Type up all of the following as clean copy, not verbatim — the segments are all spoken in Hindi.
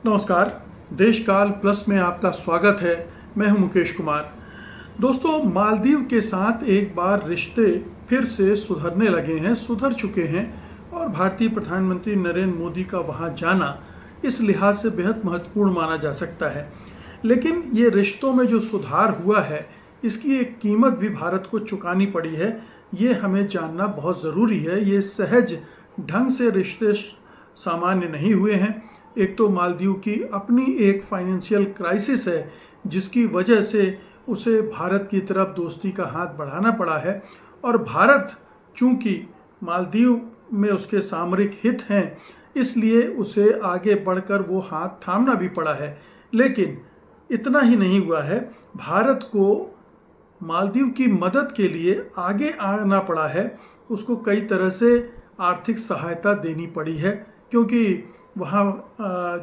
नमस्कार। देशकाल प्लस में आपका स्वागत है। मैं हूं मुकेश कुमार। दोस्तों, मालदीव के साथ एक बार रिश्ते फिर से सुधरने लगे हैं, सुधर चुके हैं और भारतीय प्रधानमंत्री नरेंद्र मोदी का वहां जाना इस लिहाज से बेहद महत्वपूर्ण माना जा सकता है। लेकिन ये रिश्तों में जो सुधार हुआ है, इसकी एक कीमत भी भारत को चुकानी पड़ी है। ये हमें जानना बहुत ज़रूरी है। ये सहज ढंग से रिश्ते सामान्य नहीं हुए हैं। एक तो मालदीव की अपनी एक फाइनेंशियल क्राइसिस है, जिसकी वजह से उसे भारत की तरफ दोस्ती का हाथ बढ़ाना पड़ा है। और भारत चूंकि मालदीव में उसके सामरिक हित हैं, इसलिए उसे आगे बढ़कर वो हाथ थामना भी पड़ा है। लेकिन इतना ही नहीं हुआ है, भारत को मालदीव की मदद के लिए आगे आना पड़ा है। उसको कई तरह से आर्थिक सहायता देनी पड़ी है, क्योंकि वहाँ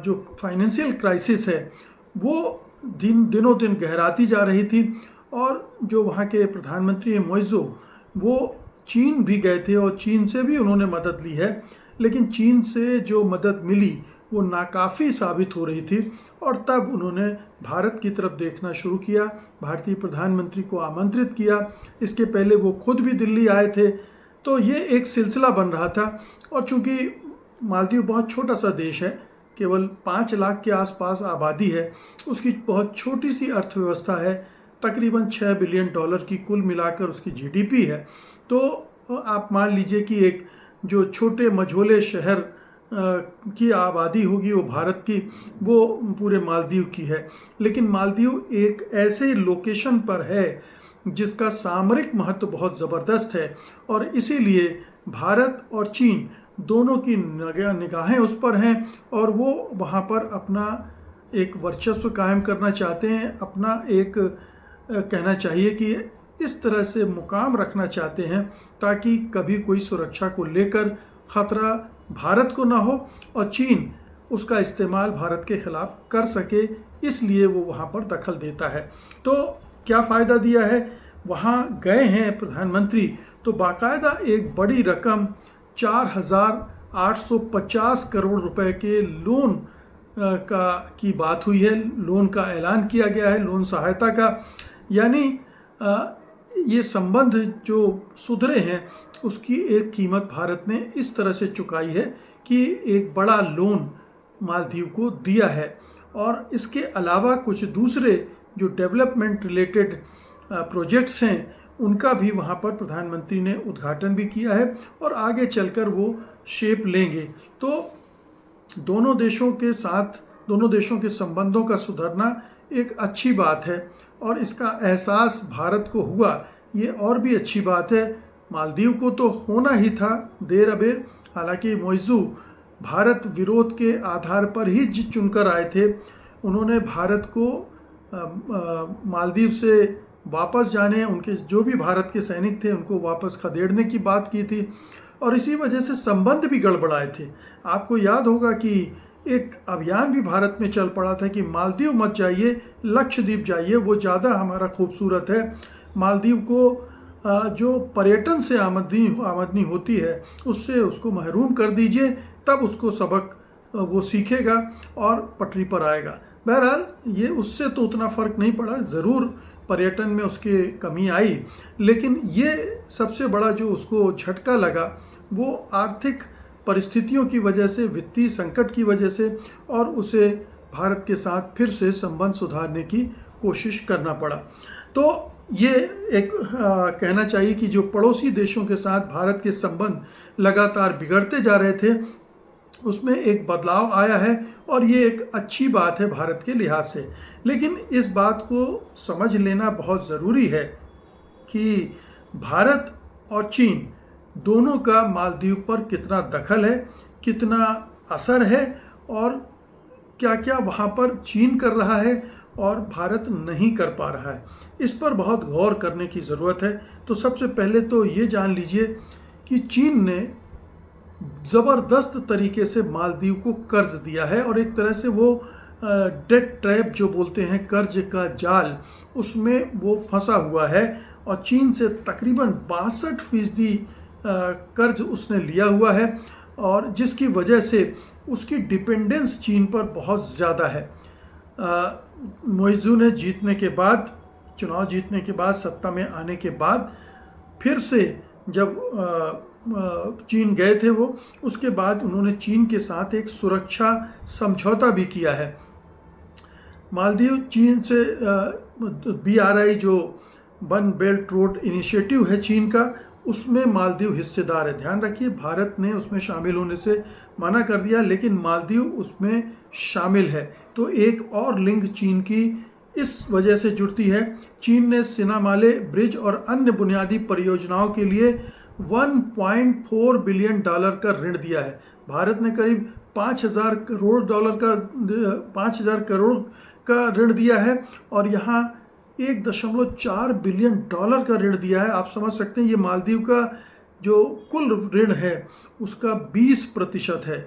जो फाइनेंशियल क्राइसिस है वो दिनों दिन गहराती जा रही थी। और जो वहाँ के प्रधानमंत्री मोइज़ो, वो चीन भी गए थे और चीन से भी उन्होंने मदद ली है। लेकिन चीन से जो मदद मिली वो नाकाफ़ी साबित हो रही थी और तब उन्होंने भारत की तरफ देखना शुरू किया, भारतीय प्रधानमंत्री को आमंत्रित किया। इसके पहले वो खुद भी दिल्ली आए थे। तो ये एक सिलसिला बन रहा था। और चूँकि मालदीव बहुत छोटा सा देश है, केवल 5 लाख के आसपास आबादी है, उसकी बहुत छोटी सी अर्थव्यवस्था है, तकरीबन $6 बिलियन की कुल मिलाकर उसकी जीडीपी है। तो आप मान लीजिए कि एक जो छोटे मझोले शहर की आबादी होगी वो भारत की, वो पूरे मालदीव की है। लेकिन मालदीव एक ऐसे लोकेशन पर है जिसका सामरिक महत्व बहुत ज़बरदस्त है और इसीलिए भारत और चीन दोनों की निगाहें उस पर हैं और वो वहाँ पर अपना एक वर्चस्व कायम करना चाहते हैं, अपना एक कहना चाहिए कि इस तरह से मुकाम रखना चाहते हैं ताकि कभी कोई सुरक्षा को लेकर ख़तरा भारत को ना हो और चीन उसका इस्तेमाल भारत के खिलाफ कर सके, इसलिए वो वहाँ पर दखल देता है। तो क्या फ़ायदा दिया है? वहाँ गए हैं प्रधानमंत्री तो बाकायदा एक बड़ी रकम 4,850 करोड़ रुपए के लोन की बात हुई है। लोन का ऐलान किया गया है, लोन सहायता का। यानी ये संबंध जो सुधरे हैं उसकी एक कीमत भारत ने इस तरह से चुकाई है कि एक बड़ा लोन मालदीव को दिया है। और इसके अलावा कुछ दूसरे जो डेवलपमेंट रिलेटेड प्रोजेक्ट्स हैं उनका भी वहाँ पर प्रधानमंत्री ने उद्घाटन भी किया है और आगे चलकर वो शेप लेंगे। तो दोनों देशों के संबंधों का सुधरना एक अच्छी बात है और इसका एहसास भारत को हुआ, ये और भी अच्छी बात है। मालदीव को तो होना ही था देर अबेर। हालांकि मोइज़ू भारत विरोध के आधार पर ही चुनकर आए थे। उन्होंने भारत को मालदीव से वापस जाने, उनके जो भी भारत के सैनिक थे उनको वापस खदेड़ने की बात की थी और इसी वजह से संबंध भी गड़बड़ाए थे। आपको याद होगा कि एक अभियान भी भारत में चल पड़ा था कि मालदीव मत जाइए, लक्षद्वीप जाइए, वो ज़्यादा हमारा खूबसूरत है। मालदीव को जो पर्यटन से आमदनी होती है उससे उसको महरूम कर दीजिए, तब उसको सबक वो सीखेगा और पटरी पर आएगा। बहरहाल ये उससे तो उतना फ़र्क नहीं पड़ा, ज़रूर पर्यटन में उसके कमी आई, लेकिन ये सबसे बड़ा जो उसको झटका लगा वो आर्थिक परिस्थितियों की वजह से, वित्तीय संकट की वजह से, और उसे भारत के साथ फिर से संबंध सुधारने की कोशिश करना पड़ा। तो ये एक कहना चाहिए कि जो पड़ोसी देशों के साथ भारत के संबंध लगातार बिगड़ते जा रहे थे उसमें एक बदलाव आया है और ये एक अच्छी बात है भारत के लिहाज से। लेकिन इस बात को समझ लेना बहुत ज़रूरी है कि भारत और चीन दोनों का मालदीव पर कितना दखल है, कितना असर है और क्या क्या वहाँ पर चीन कर रहा है और भारत नहीं कर पा रहा है। इस पर बहुत गौर करने की ज़रूरत है। तो सबसे पहले तो ये जान लीजिए कि चीन ने ज़बरदस्त तरीके से मालदीव को कर्ज दिया है और एक तरह से वो डेट ट्रैप जो बोलते हैं, कर्ज का जाल, उसमें वो फंसा हुआ है और चीन से तकरीबन 62% कर्ज उसने लिया हुआ है और जिसकी वजह से उसकी डिपेंडेंस चीन पर बहुत ज़्यादा है। मोइज़ू ने जीतने के बाद, चुनाव जीतने के बाद, सत्ता में आने के बाद फिर से जब चीन गए थे वो, उसके बाद उन्होंने चीन के साथ एक सुरक्षा समझौता भी किया है। मालदीव चीन से BRI जो वन बेल्ट रोड इनिशिएटिव है चीन का, उसमें मालदीव हिस्सेदार है। ध्यान रखिए, भारत ने उसमें शामिल होने से मना कर दिया, लेकिन मालदीव उसमें शामिल है। तो एक और लिंक चीन की इस वजह से जुड़ती है। चीन ने सिनामाले ब्रिज और अन्य बुनियादी परियोजनाओं के लिए $1.4 बिलियन का ऋण दिया है। भारत ने करीब $5,000 करोड़ का ऋण दिया है और यहाँ $1.4 बिलियन का ऋण दिया है। आप समझ सकते हैं, ये मालदीव का जो कुल ऋण है उसका 20% है।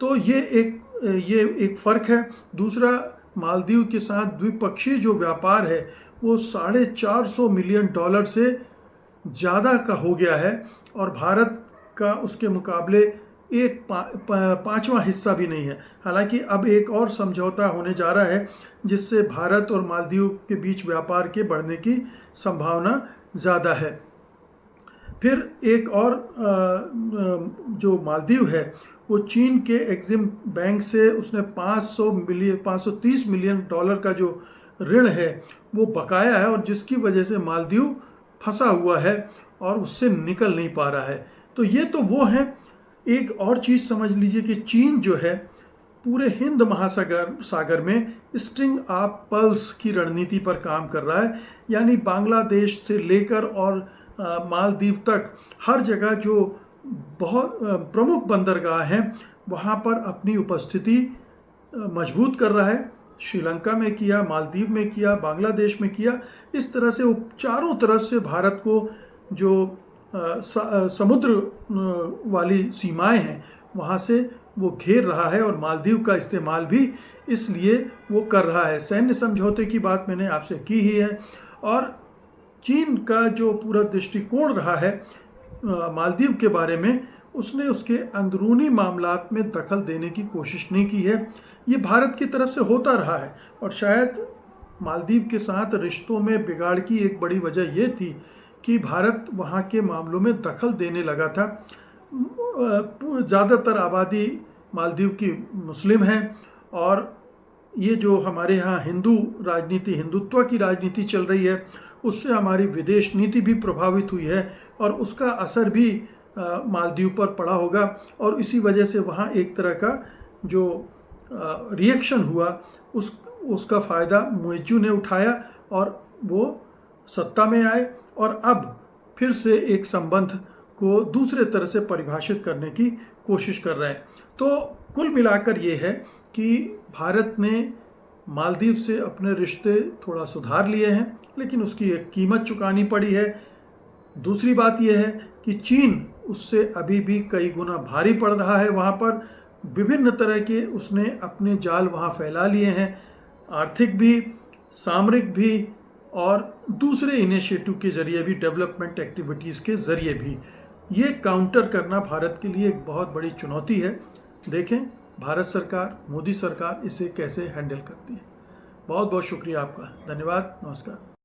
तो ये एक फ़र्क है। दूसरा, मालदीव के साथ द्विपक्षीय जो व्यापार है वो $450 मिलियन से ज़्यादा का हो गया है और भारत का उसके मुकाबले एक पाँचवा हिस्सा भी नहीं है। हालांकि अब एक और समझौता होने जा रहा है जिससे भारत और मालदीव के बीच व्यापार के बढ़ने की संभावना ज़्यादा है। फिर एक और जो मालदीव है वो चीन के एक्सिम बैंक से उसने 530 मिलियन का जो ऋण है वो बकाया है और जिसकी वजह से मालदीव फंसा हुआ है और उससे निकल नहीं पा रहा है। तो ये तो वो है। एक और चीज़ समझ लीजिए कि चीन जो है पूरे हिंद महासागर में स्ट्रिंग ऑफ पर्ल्स की रणनीति पर काम कर रहा है। यानी बांग्लादेश से लेकर और मालदीव तक हर जगह जो बहुत प्रमुख बंदरगाह हैं वहाँ पर अपनी उपस्थिति मजबूत कर रहा है। श्रीलंका में किया, मालदीव में किया, बांग्लादेश में किया। इस तरह से वो चारों तरफ से भारत को जो समुद्र वाली सीमाएं हैं वहाँ से वो घेर रहा है और मालदीव का इस्तेमाल भी इसलिए वो कर रहा है। सैन्य समझौते की बात मैंने आपसे की ही है और चीन का जो पूरा दृष्टिकोण रहा है मालदीव के बारे में, उसने उसके अंदरूनी मामलात में दखल देने की कोशिश नहीं की है। ये भारत की तरफ से होता रहा है और शायद मालदीव के साथ रिश्तों में बिगाड़ की एक बड़ी वजह ये थी कि भारत वहाँ के मामलों में दखल देने लगा था। ज़्यादातर आबादी मालदीव की मुस्लिम है और ये जो हमारे यहाँ हिंदुत्व की राजनीति चल रही है उससे हमारी विदेश नीति भी प्रभावित हुई है और उसका असर भी मालदीव पर पड़ा होगा और इसी वजह से वहाँ एक तरह का जो रिएक्शन हुआ उसका फ़ायदा मोइज़ू ने उठाया और वो सत्ता में आए और अब फिर से एक संबंध को दूसरे तरह से परिभाषित करने की कोशिश कर रहे हैं। तो कुल मिलाकर ये है कि भारत ने मालदीव से अपने रिश्ते थोड़ा सुधार लिए हैं, लेकिन उसकी एक कीमत चुकानी पड़ी है। दूसरी बात यह है कि चीन उससे अभी भी कई गुना भारी पड़ रहा है। वहाँ पर विभिन्न तरह के उसने अपने जाल वहाँ फैला लिए हैं, आर्थिक भी, सामरिक भी और दूसरे इनिशिएटिव के ज़रिए भी, डेवलपमेंट एक्टिविटीज़ के ज़रिए भी। ये काउंटर करना भारत के लिए एक बहुत बड़ी चुनौती है। देखें भारत सरकार, मोदी सरकार इसे कैसे हैंडल करती है। बहुत बहुत शुक्रिया आपका। धन्यवाद। नमस्कार।